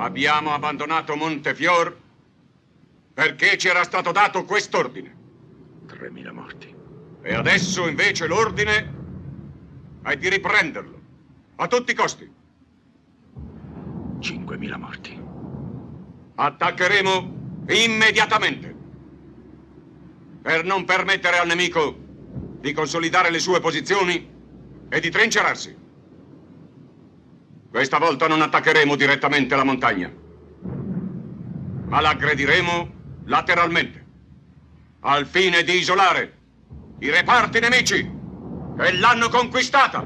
Abbiamo abbandonato Montefiore perché ci era stato dato quest'ordine. 3.000 morti. E adesso invece l'ordine è di riprenderlo, a tutti i costi. 5.000 morti. Attaccheremo immediatamente per non permettere al nemico di consolidare le sue posizioni e di trincerarsi. Questa volta non attaccheremo direttamente la montagna, ma l'aggrediremo lateralmente, al fine di isolare i reparti nemici che l'hanno conquistata.